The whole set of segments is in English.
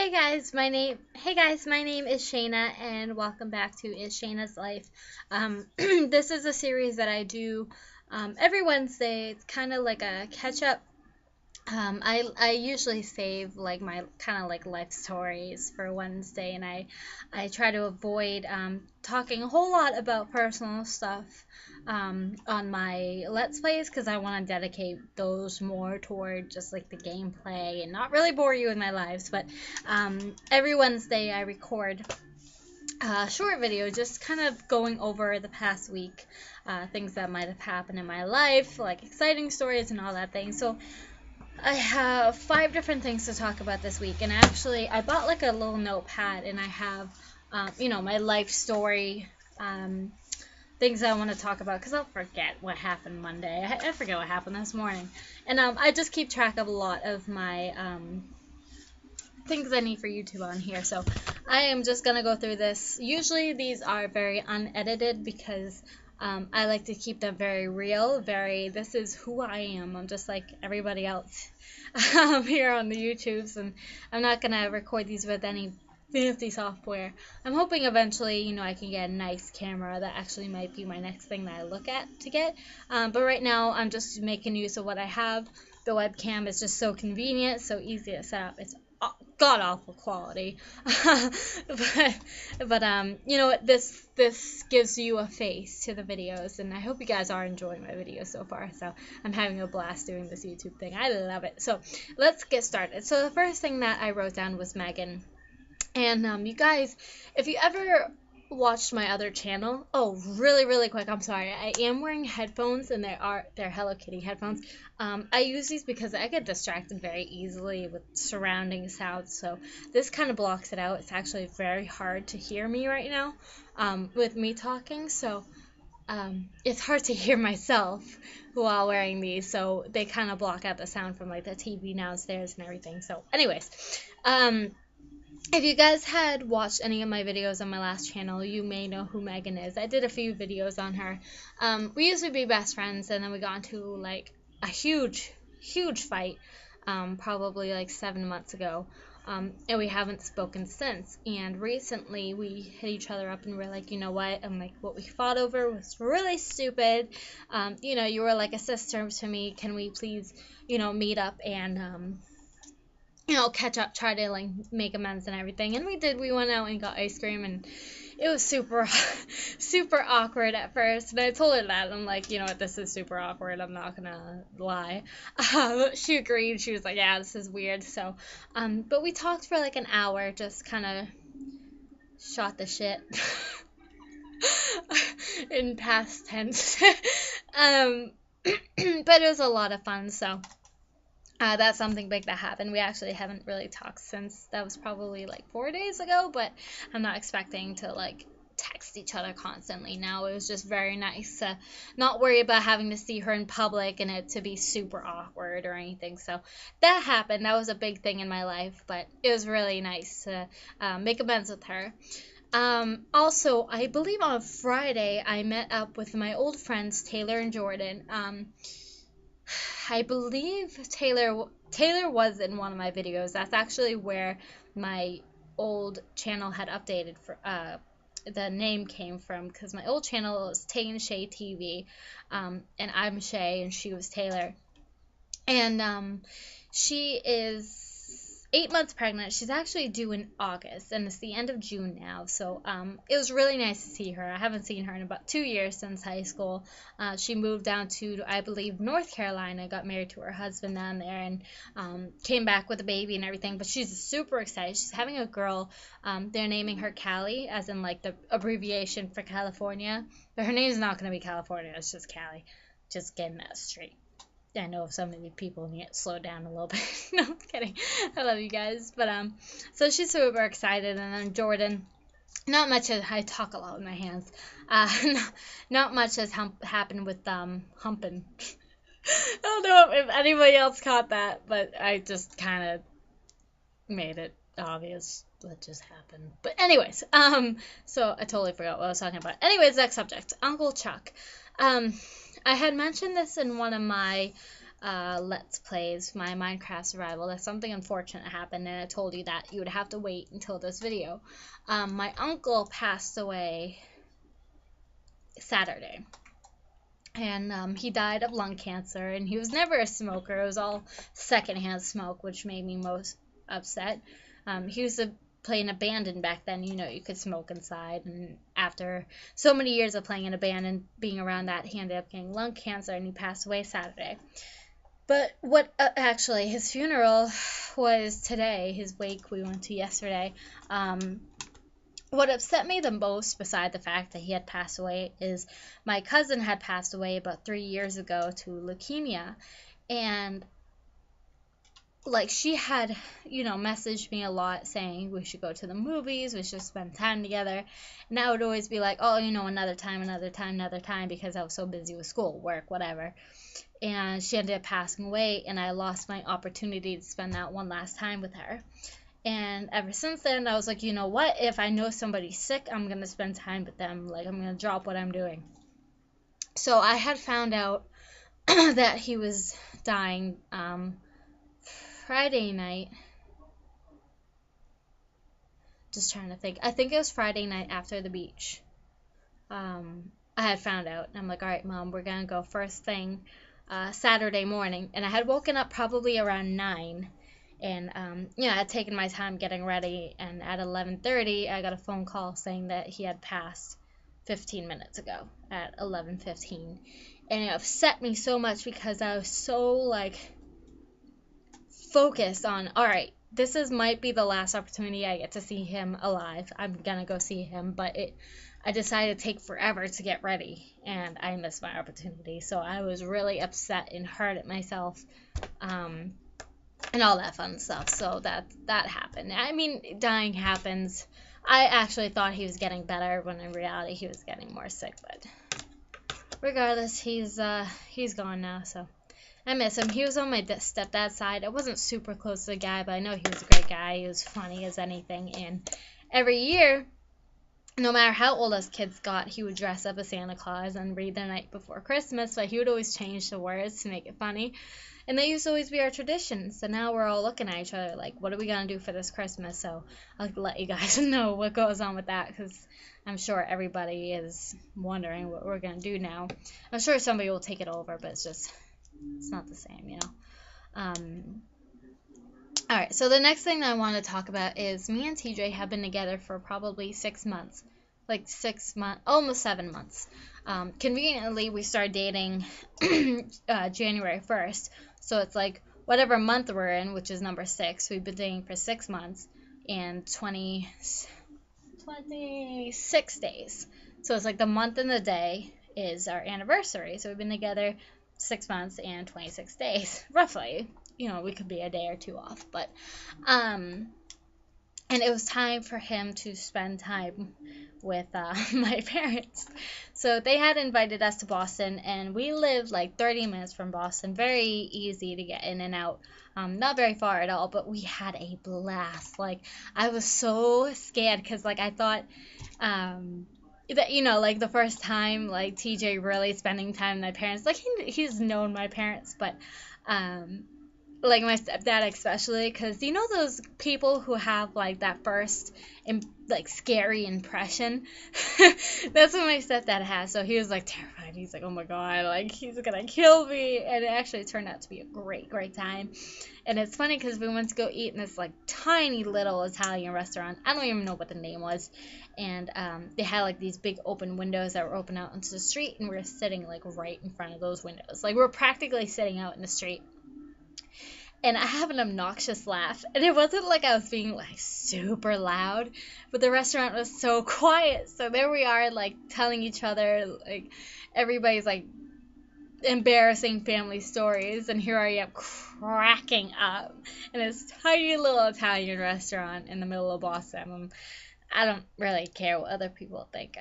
Hey guys, my name is Shaina and welcome back to Is Shaina's Life. This is a series that I do every Wednesday. It's kind of like a catch up. I usually save like my kind of like life stories for Wednesday, and I try to avoid talking a whole lot about personal stuff on my Let's Plays because I want to dedicate those more toward just like the gameplay and not really bore you with my lives. But every Wednesday I record a short video just kind of going over the past week, things that might have happened in my life, like exciting stories and all that thing. So I have 5 different things to talk about this week, and actually, I bought like a little notepad, and I have, my life story, things I want to talk about, because I'll forget what happened Monday. I forget what happened this morning, and I just keep track of a lot of my things I need for YouTube on here. So I am just gonna go through this. Usually these are very unedited because I like to keep them very real, this is who I am. I'm just like everybody else here on the YouTubes, and I'm not going to record these with any fancy software. I'm hoping eventually, I can get a nice camera. That actually might be my next thing that I look at to get. But right now, I'm just making use of what I have. The webcam is just so convenient, so easy to set up. It's god awful quality, but you know what, this gives you a face to the videos, and I hope you guys are enjoying my videos so far. So I'm having a blast doing this YouTube thing. I love it. So let's get started. So the first thing that I wrote down was Megan. And you guys, if you ever watched my other channel, oh, really quick, I'm sorry, I am wearing headphones, and they're Hello Kitty headphones. I use these because I get distracted very easily with surrounding sounds, so this kind of blocks it out. It's actually very hard to hear me right now with me talking, so it's hard to hear myself while wearing these, so they kind of block out the sound from like the TV downstairs and everything. So anyways, if you guys had watched any of my videos on my last channel, you may know who Megan is. I did a few videos on her. We used to be best friends, and then we got into like a huge fight, probably like 7 months ago, and we haven't spoken since. And recently we hit each other up, and we're like, you know what? I'm like, what we fought over was really stupid. You were like a sister to me. Can we please, meet up and catch up, try to like make amends and everything. And we did. We went out and got ice cream, and it was super awkward at first. And I told her that. I'm like, you know what, this is super awkward. I'm not gonna lie. She agreed. She was like, yeah, this is weird. So, but we talked for like an hour, just kind of shot the shit in past tense. But it was a lot of fun. So. That's something big that happened. We actually haven't really talked since. That was probably like 4 days ago, but I'm not expecting to like text each other constantly now. It was just very nice to not worry about having to see her in public and it to be super awkward or anything. So that happened. That was a big thing in my life, but it was really nice to make amends with her. Also, I believe on Friday I met up with my old friends Taylor and Jordan. I believe Taylor was in one of my videos. That's actually where my old channel had updated for the name came from, because my old channel was Tay and Shay TV, and I'm Shay and she was Taylor, and she is 8 months pregnant. She's actually due in August, and it's the end of June now. So it was really nice to see her. I haven't seen her in about 2 years since high school. She moved down to, I believe, North Carolina, got married to her husband down there, and came back with a baby and everything. But she's super excited. She's having a girl. They're naming her Callie, as in like the abbreviation for California. But her name's not going to be California. It's just Callie. Just getting that straight. I know so many people need to slow down a little bit. No, I'm kidding. I love you guys. But so she's super excited, and then Jordan. Not much has, I talk a lot with my hands. Not much has happened with humping. I don't know if anybody else caught that, but I just kind of made it obvious that just happened. But anyways, so I totally forgot what I was talking about. Anyways, next subject, Uncle Chuck. I had mentioned this in one of my Let's Plays, my Minecraft survival, that something unfortunate happened, and I told you that you would have to wait until this video. My uncle passed away Saturday, and he died of lung cancer, and he was never a smoker. It was all secondhand smoke, which made me most upset. He used to play in a band, and back then, you know, you could smoke inside, and after so many years of playing in a band and being around that, he ended up getting lung cancer, and he passed away Saturday. But what actually, his funeral was today. His wake we went to yesterday. What upset me the most, beside the fact that he had passed away, is my cousin had passed away about 3 years ago to leukemia. And like, she had, you know, messaged me a lot saying we should go to the movies, we should spend time together. And I would always be like, oh, you know, another time, because I was so busy with school, work, whatever. And she ended up passing away, and I lost my opportunity to spend that one last time with her. And ever since then, I was like, you know what? If I know somebody's sick, I'm going to spend time with them. Like, I'm going to drop what I'm doing. So I had found out that he was dying Friday night. Just trying to think. I think it was Friday night after the beach. I had found out. And I'm like, all right, Mom, we're going to go first thing Saturday morning. And I had woken up probably around 9. And, you know, I had taken my time getting ready, and at 11:30, I got a phone call saying that he had passed 15 minutes ago at 11:15. And it upset me so much because I was so, like, focused on, all right, might be the last opportunity I get to see him alive. I'm going to go see him, but I decided to take forever to get ready, and I missed my opportunity. So I was really upset and hurt at myself. And all that fun stuff. So that happened. I mean, dying happens. I actually thought he was getting better, when in reality he was getting more sick. But regardless, he's gone now. So I miss him. He was on my stepdad's side. I wasn't super close to the guy, but I know he was a great guy. He was funny as anything. And every year, no matter how old us kids got, he would dress up as Santa Claus and read The Night Before Christmas. But he would always change the words to make it funny. And they used to always be our tradition. So now we're all looking at each other like, what are we going to do for this Christmas? So I'll let you guys know what goes on with that, because I'm sure everybody is wondering what we're going to do now. I'm sure somebody will take it over, but it's not the same, you know. Alright, so the next thing I want to talk about is me and TJ have been together for probably 6 months. Like 6 months, almost 7 months. Conveniently, we started dating January 1st. So it's like whatever month we're in, which is number 6. We've been dating for 6 months and 26 days. So it's like the month and the day is our anniversary. So we've been together 6 months and 26 days, roughly. You know, we could be a day or two off, but and it was time for him to spend time with my parents. So they had invited us to Boston, and we live like 30 minutes from Boston. Very easy to get in and out. Not very far at all, but we had a blast. Like, I was so scared because, like, I thought that, you know, like, the first time, like, TJ really spending time with my parents, like, he's known my parents, but like my stepdad especially, because you know those people who have like that first like scary impression. That's what my stepdad has. So he was like terrified. He's like, oh my god, like he's gonna kill me. And it actually turned out to be a great time. And it's funny because we went to go eat in this like tiny little Italian restaurant. I don't even know what the name was. And they had like these big open windows that were open out into the street, and we were sitting like right in front of those windows. Like, we're practically sitting out in the street. And I have an obnoxious laugh. And it wasn't like I was being, like, super loud. But the restaurant was so quiet. So there we are, like, telling each other, like, everybody's, like, embarrassing family stories. And here I am cracking up in this tiny little Italian restaurant in the middle of Boston. I don't really care what other people think.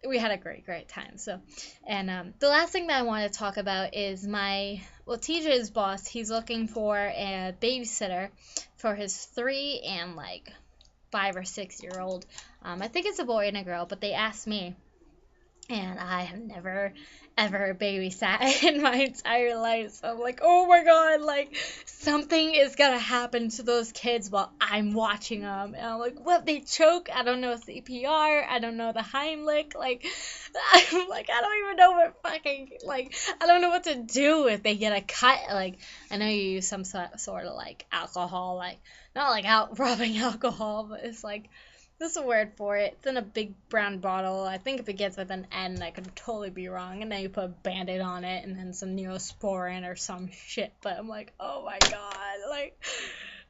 We had a great time. So, and the last thing that I want to talk about is TJ's boss. He's looking for a babysitter for his 3 and like 5 or 6 year old. I think it's a boy and a girl, but they asked me, and I have never ever babysat in my entire life. So I'm like, oh my god, like something is gonna happen to those kids while I'm watching them. And I'm like, what? They choke? I don't know CPR. I don't know the Heimlich. Like, I'm like, I don't even know what fucking like. I don't know what to do if they get a cut. Like, I know you use some sort of like alcohol, like not like out rubbing alcohol, but it's like. There's a word for it. It's in a big brown bottle. I think it begins with an N. I could totally be wrong. And then you put a Band-Aid on it and then some Neosporin or some shit. But I'm like, oh my god. Like,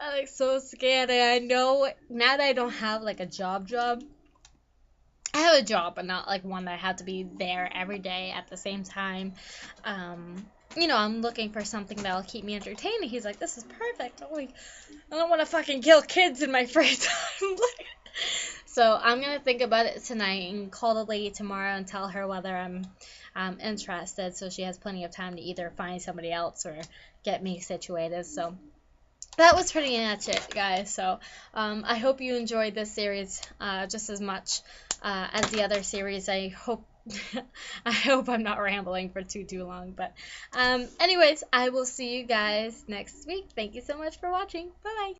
I'm like so scared. And I know now that I don't have like a job. I have a job, but not like one that I have to be there every day at the same time. I'm looking for something that'll keep me entertained. And he's like, this is perfect. I'm like, I don't want to fucking kill kids in my free time. So I'm gonna think about it tonight and call the lady tomorrow and tell her whether I'm interested, so she has plenty of time to either find somebody else or get me situated. So that was pretty much it, guys. So I hope you enjoyed this series just as much as the other series. I hope I'm not rambling for too long. But anyways, I will see you guys next week. Thank you so much for watching. Bye bye.